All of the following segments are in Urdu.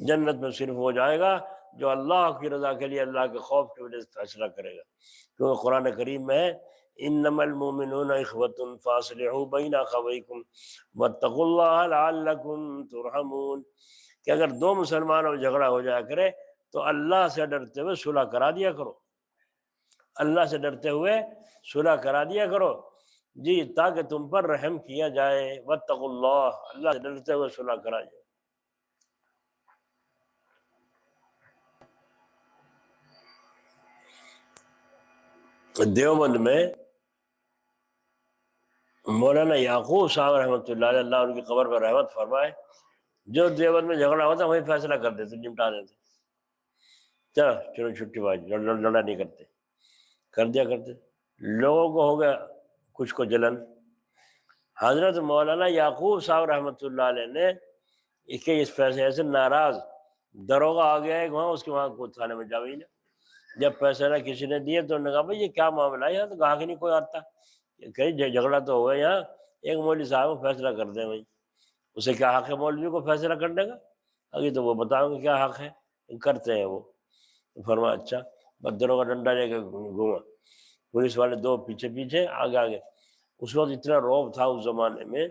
جنت میں صرف وہ جائے گا جو اللہ کی رضا کے لیے اللہ کے خوف کی وجہ سے فیصلہ کرے گا، کیونکہ قرآن کریم میں ہے انما المؤمنون اخوۃ فاصلحوا بین اخویکم واتقوا اللہ لعلکم ترحمون، کہ اگر دو مسلمانوں میں جھگڑا ہو جایا کرے تو اللہ سے ڈرتے ہوئے صلح کرا دیا کرو، اللہ سے ڈرتے ہوئے صلح کرا دیا کرو جی، تاکہ تم پر رحم کیا جائے، واتقوا اللہ، اللہ سے ڈرتے ہوئے صلح کرا جائے۔ دیوبند میں مولانا یعقوب صاحب رحمۃ اللہ علیہ، اللہ ان کی قبر پر رحمت فرمائے، جو دیوبند میں جھگڑا ہوتا وہی فیصلہ کر دیتے، نمٹا دیتے، چلو چھٹی بازی، لڑا نہیں کرتے، کر دیا کرتے، لوگوں کو ہو گیا کچھ کو جلن۔ حضرت مولانا یعقوب صاحب رحمۃ اللہ علیہ نے اس فیصلے سے ناراض، دروغہ آ گیا ہے وہاں، اس کے وہاں کوئی تھانے میں جا گئی نا، جب پیسے نہ کسی نے دیے تو انہوں نے کہا بھائی یہ کیا معاملہ ہے، یہاں تو گاہک نہیں کوئی آتا، کہیں جھگڑا تو ہوا یہاں، ایک مولوی صاحب کو فیصلہ کر دیں بھائی، اسے کیا حق ہے مولوی کو فیصلہ کرنے کا؟ ابھی تو وہ بتاؤں گے کیا حق ہے، کرتے ہیں وہ۔ فرمایا اچھا، بس دروغہ ڈنڈا لے کے گھوما، پولیس والے دو پیچھے پیچھے آگے آگے۔ اس وقت اتنا رعب تھا اس زمانے میں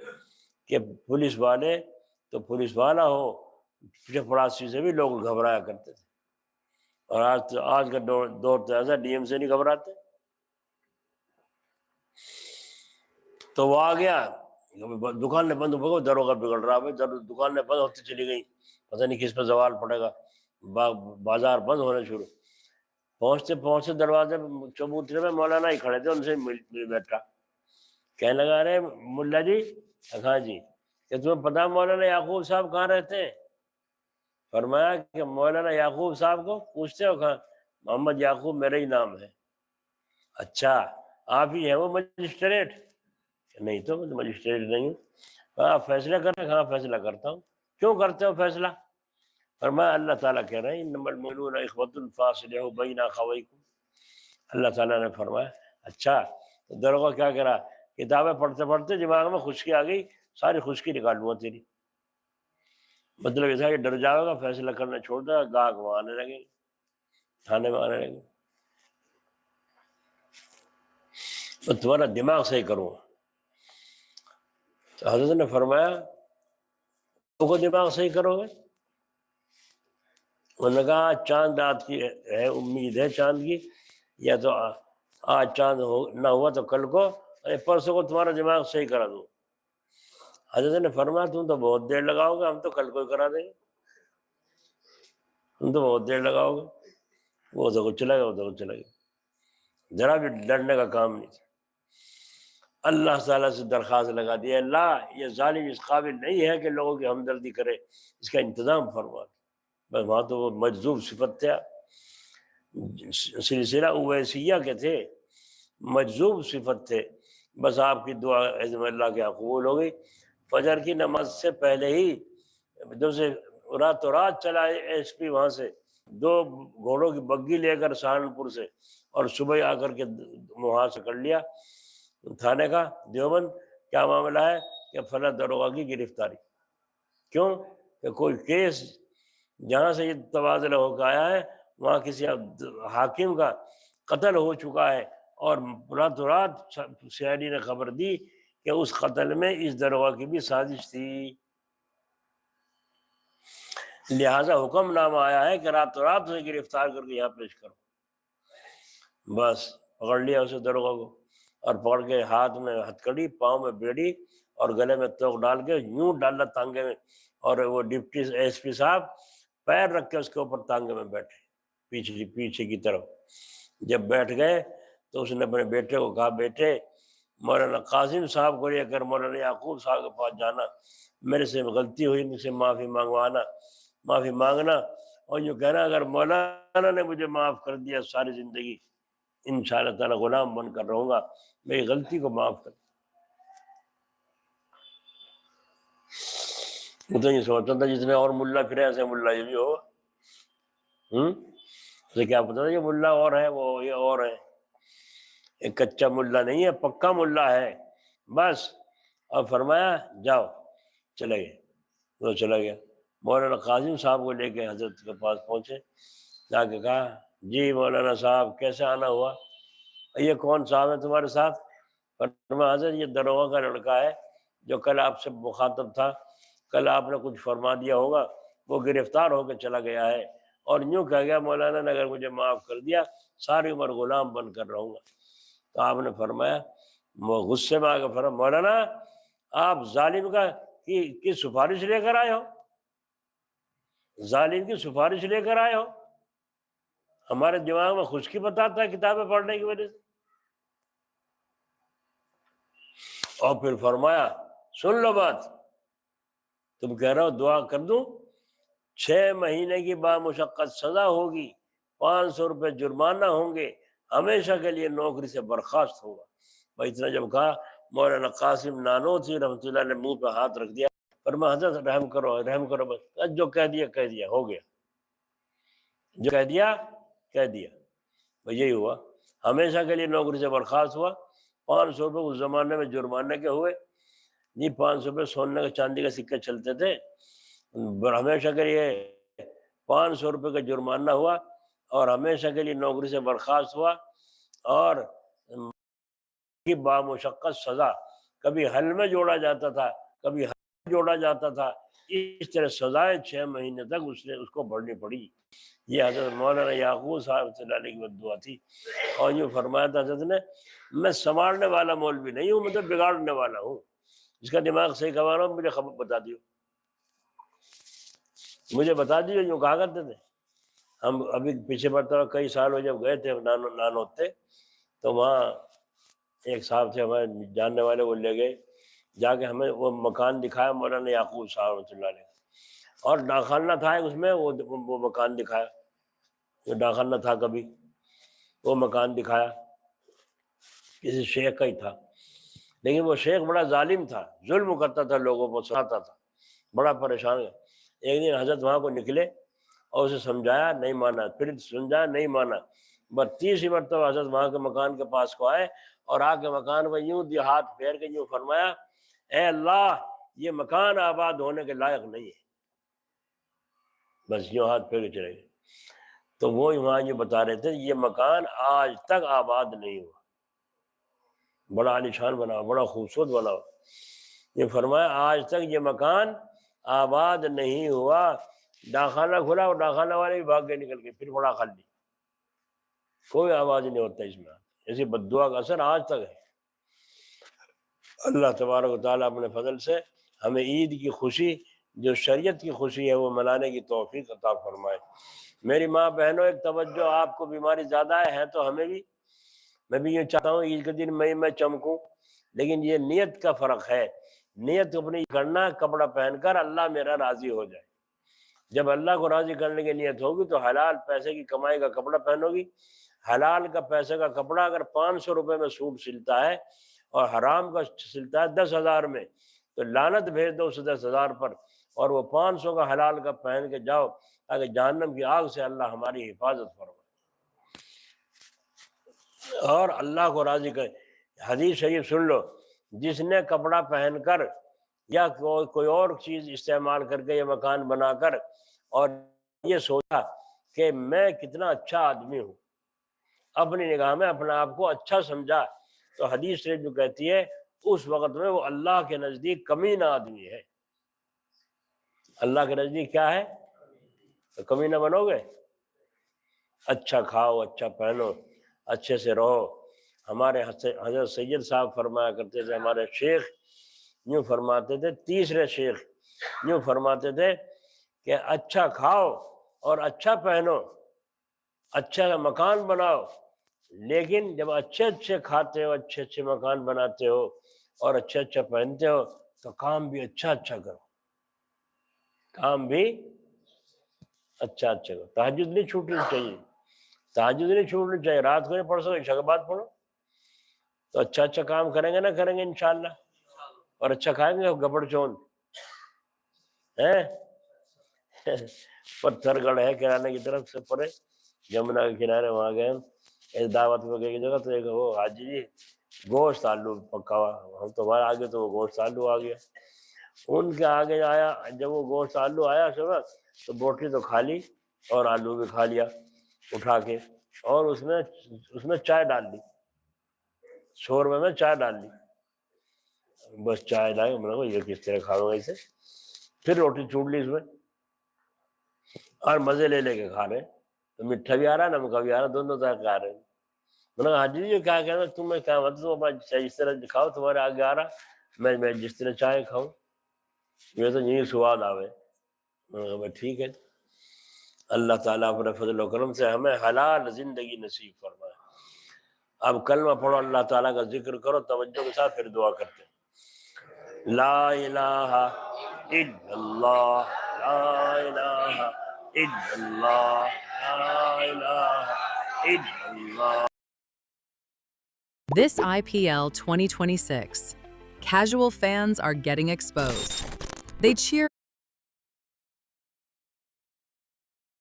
کہ پولیس والے تو پولیس والا ہو، چپڑاسی سے بھی لوگ گھبرایا کرتے تھے، اور آج کا دور تو ایسا، ڈی ایم سے نہیں گھبراتے۔ تو وہ آ گیا، دکان نے بند ہو، دروغہ بگڑ رہا ہے، دکان نے بند ہوتی چلی گئی، پتہ نہیں کس پہ زوال پڑے گا، بازار بند ہونے شروع۔ پہنچتے پہنچتے دروازے چبوترے میں مولانا ہی کھڑے تھے، ان سے مل بیٹھا، کہنے لگا ارے ملا جی، ہاں جی، کہ تمہیں پتا مولانا یعقوب صاحب کہاں رہتے ہیں؟ فرمایا کہ مولانا یعقوب صاحب کو پوچھتے ہو کہاں؟ محمد یعقوب میرا ہی نام ہے۔ اچھا آپ ہی ہیں وہ مجسٹریٹ؟ نہیں تو میں مجسٹریٹ نہیں ہوں۔ آپ فیصلہ کر رہے ہیں؟ ہاں فیصلہ کرتا ہوں۔ کیوں کرتے ہو فیصلہ؟ فرمایا اللہ تعالیٰ کہہ رہے ہیں انما المؤمنون اخوۃ فاصلحوا بین اخویکم، اللہ تعالیٰ نے فرمایا اچھا۔ تو دروغہ کیا کرا، کتابیں پڑھتے پڑھتے دماغ میں خشکی آ گئی، ساری خشکی نکال لوں تیری، مطلب ایسا کہ ڈر جاؤ گا، فیصلہ کرنا چھوڑ دے گا، گاہک وہاں آنے لگے، تھانے میں آنے لگے، تو تمہارا دماغ صحیح کروں۔ تو حضرت نے فرمایا تو کو دماغ صحیح کرو گے؟ انہوں نے کہا چاند رات کی ہے، امید ہے چاند کی، یا تو آج چاند نہ ہوا تو کل کو، پرسوں کو تمہارا دماغ صحیح کرا دوں۔ حضرت نے فرمایا تم تو بہت دیر لگاؤ گے، ہم تو کل کو ہی کرا دیں گے، تم تو بہت دیر لگاؤ گے۔ وہ تو چلا گیا، وہ تو چلا گیا، ذرا بھی ڈرنے کا کام نہیں تھا۔ اللہ تعالیٰ سے درخواست لگا دی اللہ یہ ظالم اس قابل نہیں ہے کہ لوگوں کی ہمدردی کرے، اس کا انتظام فرما۔ بس وہاں تو وہ مجذوب صفت تھا، سلسلہ اویسیہ کے تھے، مجذوب صفت تھے، بس آپ کی دعا عظم اللہ کے قبول ہو گئی۔ فجر کی نماز سے پہلے ہی دوسرے راتوں رات چلا ایس پی وہاں سے 2 گھوڑوں کی بگی لے کر سہارنپور سے، اور صبح آ کر کے وہاں سے کر لیا تھانے کا دیوبند، کیا معاملہ ہے کہ فلاں دروغہ کی گرفتاری۔ کیوں کہ کوئی کیس جہاں سے یہ تبادلہ ہو کے آیا ہے وہاں کسی حاکم کا قتل ہو چکا ہے، اور راتوں رات سی آئی ڈی نے خبر دی کہ اس قتل میں اس دروغہ کی بھی سازش تھی، لہذا حکم نامہ آیا ہے کہ راتوں رات اسے گرفتار کر کے یہاں پیش کرو۔ بس پکڑ لیا اسے دروغہ کو، اور پکڑ کے ہاتھ میں ہتھکڑی، پاؤں میں بیڑی، اور گلے میں توق ڈال کے یوں ڈالا تانگے میں، اور وہ ڈپٹی ایس پی صاحب پیر رکھ کے اس کے اوپر تانگے میں بیٹھے پیچھے کی طرف۔ جب بیٹھ گئے تو اس نے اپنے بیٹے کو کہا بیٹے مولانا قاسم صاحب کو لے کر مولانا یعقوب صاحب کے پاس جانا، میرے سے غلطی ہوئی، مجھ سے معافی معافی مانگنا، اور یوں کہنا اگر مولانا نے مجھے معاف کر دیا ساری زندگی انشاءاللہ تعالیٰ غلام بن کر رہوں گا، میری غلطی کو معاف کر۔ وہ تو یہ سوچتا تھا جتنے اور ملا پھرے ایسے ملا یہ بھی ہوگا، اسے کیا پتا تھا یہ ملا اور ہے وہ یہ اور ہے، ایک کچا ملا نہیں ہے، پکا ملا ہے بس۔ اور فرمایا جاؤ، چلے گئے، وہ چلا گیا۔ مولانا قاسم صاحب کو لے کے حضرت کے پاس پہنچے، جا کے کہا جی مولانا صاحب کیسے آنا ہوا، یہ کون صاحب ہے تمہارے ساتھ؟ فرمایا حضرت یہ دروغہ کا لڑکا ہے جو کل آپ سے مخاطب تھا، کل آپ نے کچھ فرما دیا ہوگا، وہ گرفتار ہو کے چلا گیا ہے اور یوں کہہ گیا مولانا نے اگر مجھے معاف کر دیا ساری عمر غلام بن کر رہوں گا۔ تو آپ نے فرمایا، وہ غصے میں آ کے فرمایا مولانا آپ ظالم کی سفارش لے کر آئے ہو، ظالم کی سفارش لے کر آئے ہو، ہمارے دماغ میں خشکی بتاتا ہے کتابیں پڑھنے کی وجہ سے۔ اور پھر فرمایا سن لو بات، تم کہہ رہے ہو دعا کر دوں، 6 مہینے کی بامشقت سزا ہوگی، 500 روپے جرمانہ ہوں گے، ہمیشہ کے لیے نوکری سے برخاست ہوگا۔ بھائی اتنا جب کہا مولانا قاسم نانوتوی رحمۃ اللہ نے منہ پہ ہاتھ رکھ دیا، فرمایا حضرت رحم کرو بس، جو کہہ دیا ہو گیا، جو کہہ دیا بھائی یہی ہوا، ہمیشہ کے لیے نوکری سے برخاست ہوا۔ 500 روپے اس زمانے میں جرمانے کے ہوئے، جی 500 روپے سونے کا چاندی کے سکے چلتے تھے، ہمیشہ کے لیے 500 روپے کا جرمانہ ہوا اور ہمیشہ کے لیے نوکری سے برخاست ہوا، اور کی بامشقت سزا، کبھی حل میں جوڑا جاتا تھا کبھی حل میں جوڑا جاتا تھا، اس طرح سزائیں 6 مہینے تک اس کو بڑھنی پڑی۔ یہ حضرت مولانا یعقوب صاحب صلی اللہ علیہ کی دعا تھی، اور یوں فرمایا تھا حضرت نے میں سنوارنے والا مولوی نہیں ہوں، میں تو بگاڑنے والا ہوں، جس کا دماغ صحیح کروانا ہو مجھے خبر بتا دیو، مجھے بتا دیو، یوں کہا کرتے تھے۔ ہم ابھی پیچھے مرتبہ کئی سال ہو جب گئے تھے نانوتے، تو وہاں ایک صاحب تھے ہمارے جاننے والے، وہ لے گئے جا کے ہمیں وہ مکان دکھایا مولانا یعقوب صاحب رحمۃ اللہ علیہ، اور ڈاکخانہ تھا اس میں، وہ مکان دکھایا، جو ڈاکخانہ تھا کبھی، وہ مکان دکھایا، کسی شیخ کا ہی تھا، لیکن وہ شیخ بڑا ظالم تھا، ظلم کرتا تھا، لوگوں کو ستا تھا، بڑا پریشان ہے۔ ایک دن حضرت وہاں کو نکلے اور اسے سمجھایا نہیں مانا، پھر سمجھایا نہیں مانا، بس 30 مرتبہ حضرت وہاں کے مکان کے پاس کو آئے اور آ کے مکان کو یوں ہاتھ پھیر کے یوں فرمایا اے اللہ یہ مکان آباد ہونے کے لائق نہیں ہے، بس یوں ہاتھ پھیر کے چلے گئے۔ تو وہ وہاں یہ بتا رہے تھے یہ مکان آج تک آباد نہیں ہوا، بڑا عالیشان بنا ہوا، بڑا خوبصورت بنا ہوا، یہ فرمایا آج تک یہ مکان آباد نہیں ہوا، ڈاکخانہ کھلا اور ڈاکخانہ والے بھی بھاگ کے نکل گئے، پھر بڑا خالی، کوئی آواز نہیں ہوتا اس میں، ایسی بددعا کا اثر آج تک ہے۔ اللہ تبارک و تعالیٰ اپنے فضل سے ہمیں عید کی خوشی جو شریعت کی خوشی ہے وہ منانے کی توفیق عطا فرمائے۔ میری ماں بہنوں ایک توجہ، آپ کو بیماری زیادہ ہے تو ہمیں بھی، میں بھی یہ چاہتا ہوں عید کے دن میں چمکوں، لیکن یہ نیت کا فرق ہے، نیت اپنی کرنا کپڑا پہن کر اللہ میرا راضی ہو جائے، جب اللہ کو راضی کرنے کی نیت ہوگی تو حلال پیسے کی کمائی کا کپڑا پہنو گی۔ حلال کا پیسے کا کپڑا اگر 500 روپے میں سوٹ سلتا ہے اور حرام کا سلتا ہے 10,000 میں، تو لعنت بھیج دو اس 10,000 پر، اور وہ 500 کا حلال کا پہن کے جاؤ تاکہ جہنم کی آگ سے اللہ ہماری حفاظت فرمائے اور اللہ کو راضی کرے۔ حدیث شریف سن لو، جس نے کپڑا پہن کر یا کوئی اور چیز استعمال کر کے یا مکان بنا کر اور یہ سوچا کہ میں کتنا اچھا آدمی ہوں، اپنی نگاہ میں اپنا آپ کو اچھا سمجھا، تو حدیث شریف جو کہتی ہے اس وقت میں وہ اللہ کے نزدیک کمینہ آدمی ہے۔ اللہ کے نزدیک کیا ہے؟ تو کمینہ بنو گے؟ اچھا کھاؤ، اچھا پہنو، اچھے سے رہو۔ ہمارے حضرت سید صاحب فرمایا کرتے تھے، ہمارے شیخ یوں فرماتے تھے، تیسرے شیخ یوں فرماتے تھے کہ اچھا کھاؤ اور اچھا پہنو، اچھا مکان بناؤ، لیکن جب اچھے اچھے کھاتے ہو، اچھے اچھے مکان بناتے ہو اور اچھا اچھا پہنتے ہو تو کام بھی اچھا اچھا کرو، کام بھی اچھا اچھا کرو۔ تہجد نہیں چھوٹنی چاہیے، تہجد نہیں چھوٹنی چاہیے، رات کو نہیں پڑھ سکو عشاء کے بعد پڑھو، تو اچھا اچھا کام کریں گے نا، کریں گے انشاءاللہ، اور اچھا کھائیں گے گبڑ چون ہے۔ پتھر گڑھ ہے کرانے کی طرف سے پڑے، جمنا کے کنارے، وہاں گئے ایک دعوت میں گئی جگہ، تو ایک وہ حاجی جی گوشت آلو پکا ہوا، ہم تو وہاں آگے تو وہ گوشت آلو آ گیا، ان کے آگے آیا، جب وہ گوشت آلو آیا صبح تو بوٹی تو کھا لی اور آلو بھی کھا لیا اٹھا کے، اور اس میں چائے ڈال دی، شوربے میں چائے ڈال دی، بس چائے ڈال، میں نے کہا یہ کس طرح کھاؤں گا اسے، پھر روٹی چوڑ لی اس میں اور مزے لے کے کھا رہے، تو میٹھا بھی آ رہا ہے نمکا بھی آ رہا ہے، دونوں طرح کھا رہے ہیں۔ میں نے کہا حاجی جی کیا کہنا، تمہیں کیا مطلب، اس طرح کھاؤ، تمہارے آگے آ رہا، میں جس طرح چائے کھاؤں، یہ تو یہی سواد آوے۔ میں نے کہا ٹھیک ہے، اللہ تعالیٰ اپنے فضل و کرم سے ہمیں حلال زندگی نصیب فرمائے۔ اب کلمہ پڑھو، اللہ تعالیٰ کا ذکر کرو توجہ کے ساتھ، پھر دعا کرتے ہیں۔ لا الہ الا اللہ، لا الہ الا اللہ، لا الہ الا اللہ۔ This IPL 2026, casual fans are getting exposed. They cheer